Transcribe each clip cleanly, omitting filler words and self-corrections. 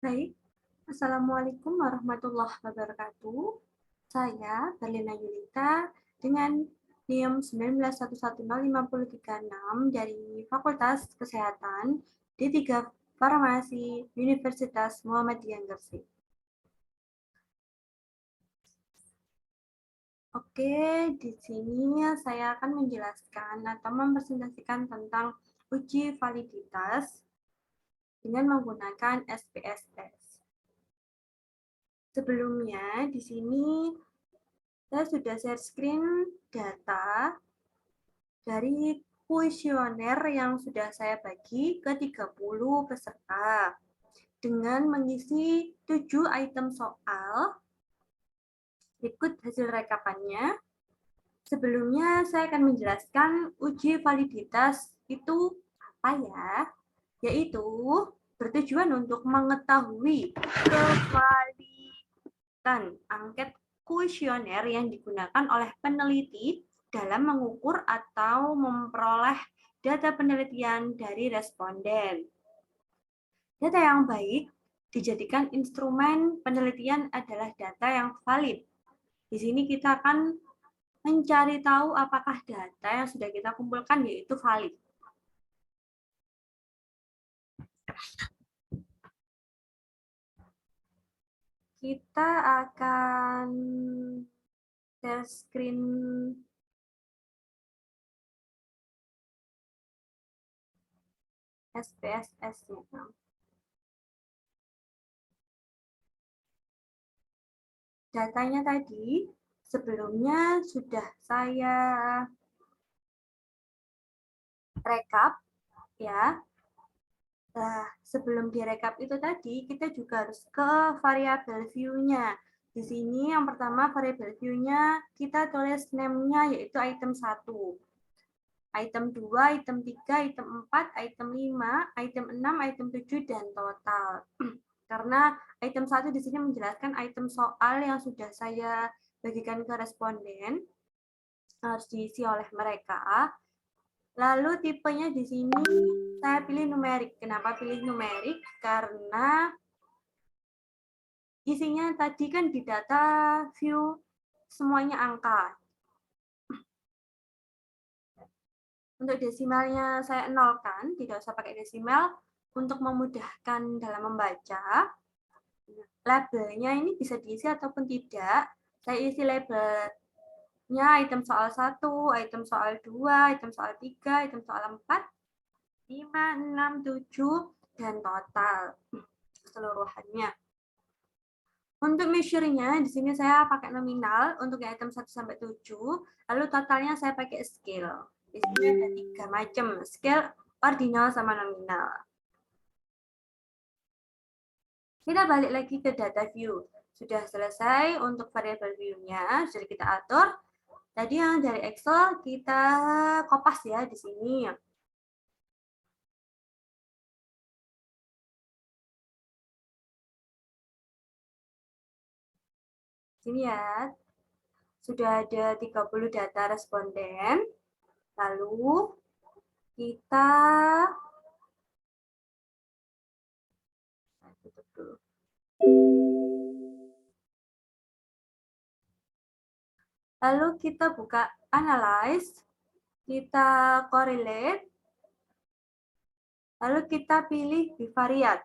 Baik, Assalamualaikum warahmatullahi wabarakatuh. Saya Berlina Yulita dengan NIM 191105036 dari Fakultas Kesehatan D3 Farmasi Universitas Muhammadiyah Gresik. Oke, di sini saya akan menjelaskan atau mempresentasikan tentang uji validitas dengan menggunakan SPSS. Sebelumnya, di sini saya sudah share screen data dari kuesioner yang sudah saya bagi ke 30 peserta dengan mengisi 7 item soal. Berikut hasil rekapannya. Sebelumnya saya akan menjelaskan uji validitas itu apa ya, yaitu bertujuan untuk mengetahui kevaliditan angket kuesioner yang digunakan oleh peneliti dalam mengukur atau memperoleh data penelitian dari responden. Data yang baik dijadikan instrumen penelitian adalah data yang valid. Di sini kita akan mencari tahu apakah data yang sudah kita kumpulkan yaitu valid. Kita akan share screen SPSS-nya. Datanya tadi sebelumnya sudah saya rekap ya. Nah, sebelum direkap itu tadi, kita juga harus ke variabel view-nya. Di sini yang pertama variabel view-nya kita tulis name-nya yaitu item 1. Item 2, item 3, item 4, item 5, item 6, item 7, dan total. Karena item 1 di sini menjelaskan item soal yang sudah saya bagikan ke responden, harus diisi oleh mereka. Lalu tipenya di sini saya pilih numerik. Kenapa pilih numerik? Karena isinya tadi kan di data view semuanya angka. Untuk desimalnya saya nolkan, tidak usah pakai desimal untuk memudahkan dalam membaca. Labelnya ini bisa diisi ataupun tidak. Saya isi labelnya item soal 1, item soal 2, item soal 3, item soal 4, 5, 6, 7, dan total keseluruhannya. Untuk measure-nya, di sini saya pakai nominal untuk item 1 sampai 7, lalu totalnya saya pakai scale. Di sini ada 3 macam, scale, ordinal, sama nominal. Kita balik lagi ke data view. Sudah selesai untuk variabel view-nya, sudah kita atur. Tadi yang dari Excel kita kopas ya di sini. Sini ya, sudah ada 30 data responden. Lalu kita tutup dulu. Lalu kita buka analyze, kita correlate, lalu kita pilih bivariate.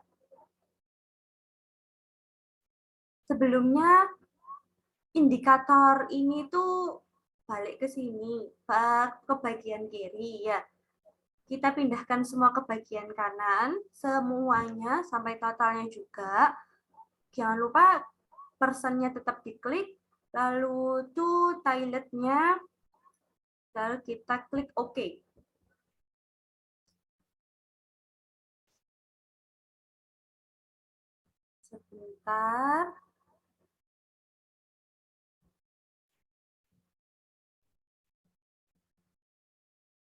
Sebelumnya indikator ini tuh balik ke sini, ke bagian kiri ya. Kita pindahkan semua ke bagian kanan, semuanya sampai totalnya juga. Jangan lupa persennya tetap diklik, lalu tuh toiletnya, lalu kita klik OK. Sebentar.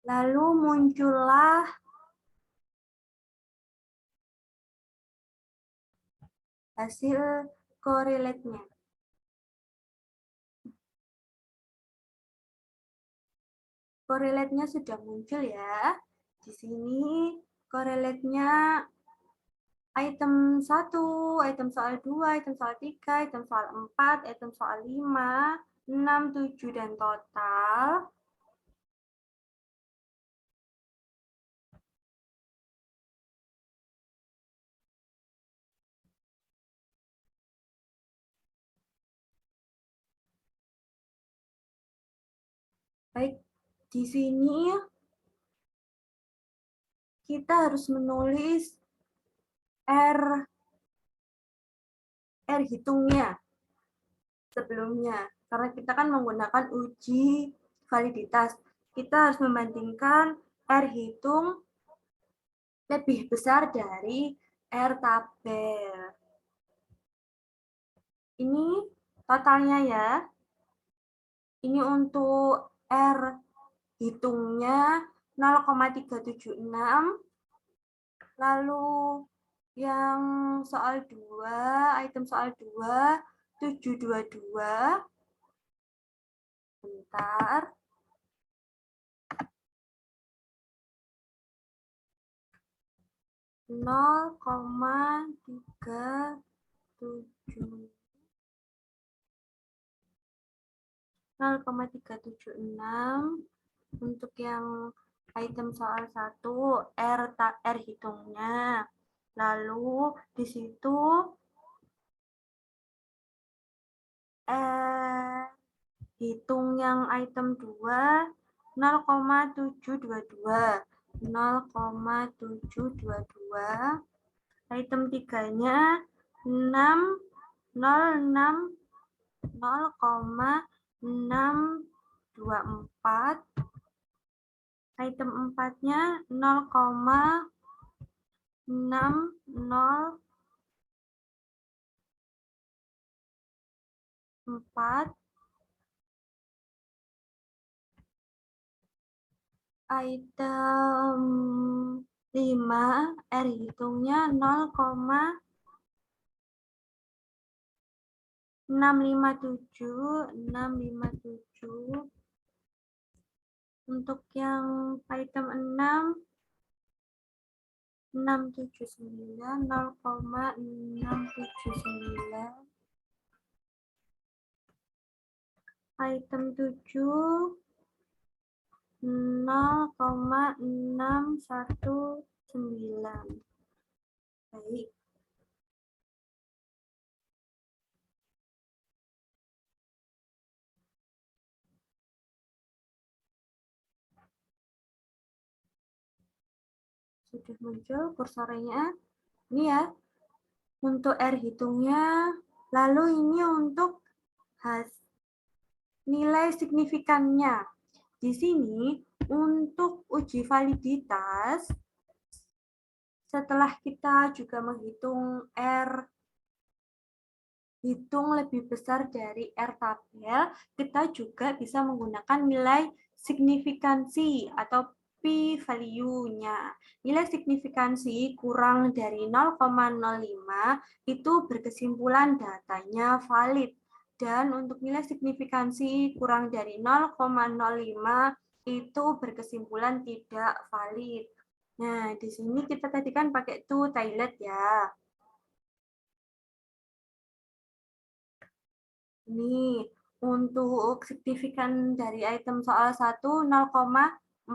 Lalu muncullah hasil korelate-nya. Korelate-nya sudah muncul ya. Di sini korelate-nya item 1, item soal 2, item soal 3, item soal 4, item soal 5, 6, 7, dan total baik di sini kita harus menulis R hitungnya sebelumnya. Karena kita kan menggunakan uji validitas. Kita harus membandingkan R hitung lebih besar dari R tabel. Ini totalnya ya. Ini untuk R hitungnya 0,376. Lalu yang soal 2, item soal 2, 722. Bentar. Nol koma tiga tujuh 0,376 untuk yang item soal 1 R hitungnya. Lalu di situ hitung yang item 2 0,722 0,722. Item 3-nya 606 0,624. Item 4-nya 0,604. Item 5 R hitungnya 0,657. Untuk yang item 6 679 0,679. Item 7 0,619. Baik. Sudah muncul kursornya. Ini ya. Untuk R hitungnya. Lalu ini untuk nilai signifikannya. Di sini untuk uji validitas, setelah kita juga menghitung R hitung lebih besar dari R tabel, kita juga bisa menggunakan nilai signifikansi atau p-value-nya. Nilai signifikansi kurang dari 0,05 itu berkesimpulan datanya valid. Dan untuk nilai signifikansi kurang dari 0,05 itu berkesimpulan tidak valid. Nah, di sini kita tadi kan pakai toilet ya. Ini untuk signifikan dari item soal 1 0,41.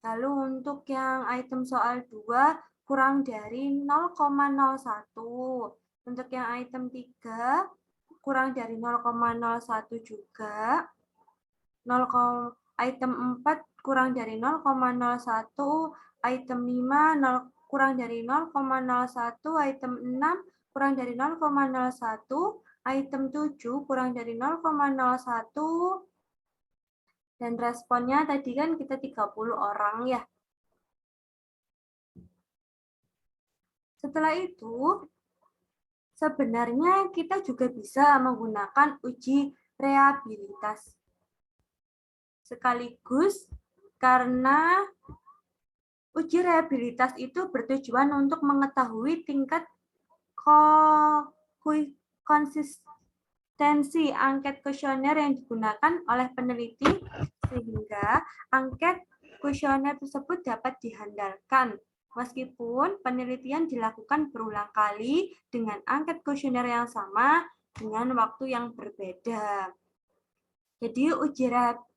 Lalu untuk yang item soal 2 kurang dari 0,01. Untuk yang item 3 kurang dari 0,01 juga. Item 4 kurang dari 0,01, item 5 kurang dari 0,01, item 6 kurang dari 0,01, item 7 kurang dari 0,01, dan responnya tadi kan kita 30 orang ya. Setelah itu, sebenarnya kita juga bisa menggunakan uji reliabilitas. Sekaligus karena uji reliabilitas itu bertujuan untuk mengetahui tingkat konsistensi angket kuesioner yang digunakan oleh peneliti sehingga angket kuesioner tersebut dapat diandalkan. Meskipun penelitian dilakukan berulang kali dengan angket kuesioner yang sama dengan waktu yang berbeda. Jadi uji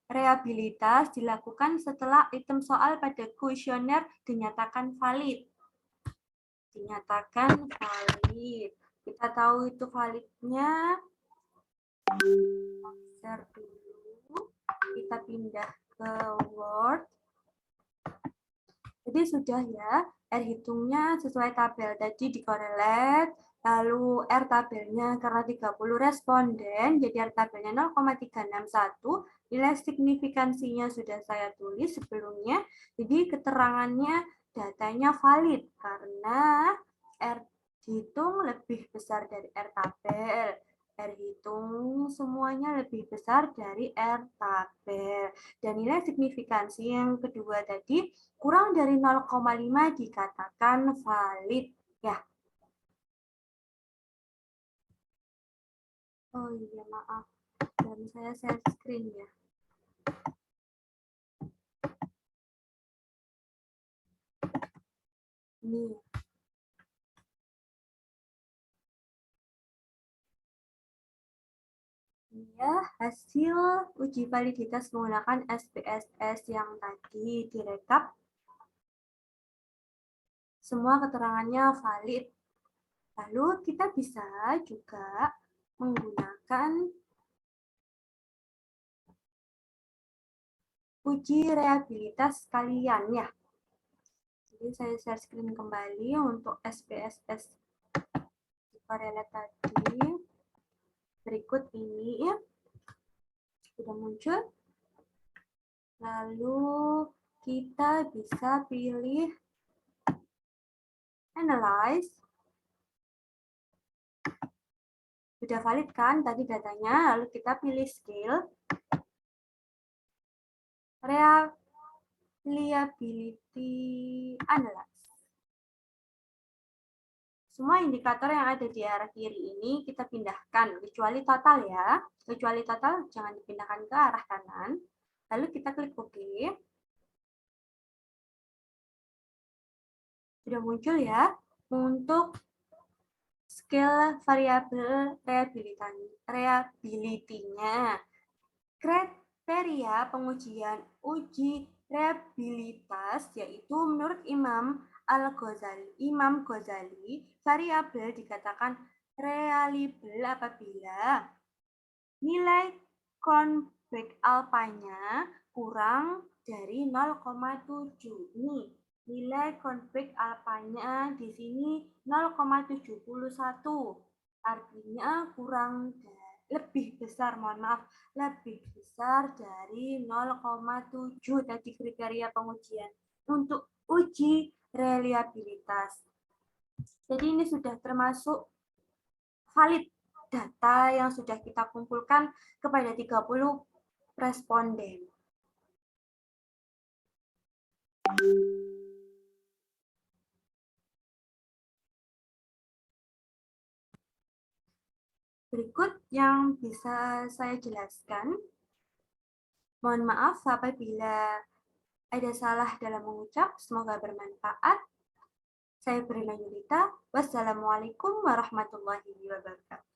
reliabilitas dilakukan setelah item soal pada kuesioner dinyatakan valid. Dinyatakan valid. Kita tahu itu validnya. Share dulu. Kita pindah ke Word. Jadi sudah ya, R hitungnya sesuai tabel tadi dikorelat, lalu R tabelnya karena 30 responden, jadi R tabelnya 0,361, nilai signifikansinya sudah saya tulis sebelumnya, jadi keterangannya datanya valid karena R dihitung lebih besar dari R tabel. R hitung semuanya lebih besar dari R tabel. Dan nilai signifikansi yang kedua tadi kurang dari 0,5 dikatakan valid. Ya. Oh iya, maaf. Dan saya share screen ya. Ini. Ya, hasil uji validitas menggunakan SPSS yang tadi direkap. Semua keterangannya valid. Lalu kita bisa juga menggunakan uji reliabilitas kalian ya. Jadi saya share screen kembali untuk SPSS korelat tadi. Berikut ini ya. Sudah muncul. Lalu kita bisa pilih analyze. Sudah valid kan tadi datanya, lalu kita pilih scale. Reliability analyze. Semua indikator yang ada di arah kiri ini kita pindahkan, kecuali total ya. Kecuali total jangan dipindahkan ke arah kanan. Lalu kita klik OK. Sudah muncul ya untuk scale variabel reliability-nya. Kriteria pengujian uji reliabilitas yaitu menurut Imam Ghazali, variabel dikatakan reliable apabila nilai konveks alfanya kurang dari 0,7. Nih, nilai konveks alfanya di sini 0,71. Artinya kurang lebih besar, lebih besar dari 0,7 tadi kriteria pengujian untuk uji reliabilitas. Jadi ini sudah termasuk valid data yang sudah kita kumpulkan kepada 30 responden. Berikut yang bisa saya jelaskan. Mohon maaf apabila ada salah dalam mengucap, semoga bermanfaat. Saya Brina Yulita. Wassalamualaikum warahmatullahi wabarakatuh.